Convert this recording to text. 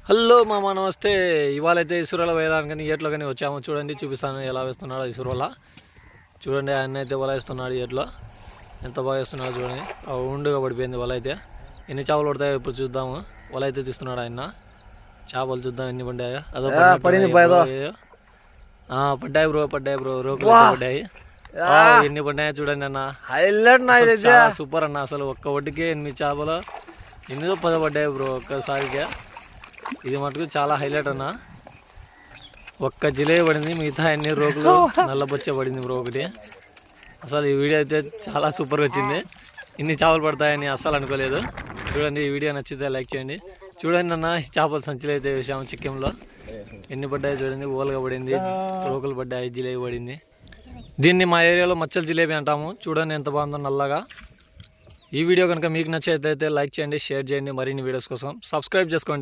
Hello మామ నమస్తే. ఇవాళ అయితే ఇసురల వేయడానికి ఏట్లో కానీ వచ్చాము. చూడండి చూపిస్తాను ఎలా వేస్తున్నాడు ఇసురల. చూడండి ఆయన అయితే వల వేస్తున్నాడు ఏట్లో. ఎంత బాగా వేస్తున్నాడు చూడండి. ఉండుగా పడిపోయింది వల అయితే. ఎన్ని చేపలు పడతాయో ఇప్పుడు చూద్దాము. వల అయితే తీస్తున్నాడు ఆయన. చేపలు చూద్దాం ఎన్ని పడ్డాయో. అదో పడ్డాయి బ్రో రోకులు పడ్డాయి. ఎన్ని పడ్డాయో చూడండి అన్న. సూపర్ అన్న. అసలు ఒక్క ఒడ్డుకే 8 చేపలు 8-10 పడ్డాయి బ్రో ఒక్కసారిగా. ఇది మటుకు చాలా హైలైట్ అన్న. ఒక్క జిలేబీ పడింది, మిగతా అన్ని రోగులు నల్లబొచ్చ పడింది బ్రో ఒకటి. అసలు ఈ వీడియో అయితే చాలా సూపర్గా వచ్చింది. ఇన్ని చేపలు పడతాయని అస్సలు అనుకోలేదు. చూడండి ఈ వీడియో నచ్చితే లైక్ చేయండి. చూడండి అన్న ఈ చేపల సంచులు అయితే వేసాము చిక్కంలో. ఎన్ని పడ్డాయి చూడండి. ఓలుగా పడింది, రోగులు పడ్డాయి, జిలేబీ పడింది. దీన్ని మా ఏరియాలో మచ్చల జిలేబీ అంటాము. చూడండి ఎంత బాగుందో నల్లగా. ఈ వీడియో కనుక మీకు నచ్చితే లైక్ చేయండి, షేర్ చేయండి. మరిన్ని వీడియోస్ కోసం సబ్స్క్రైబ్ చేసుకోండి.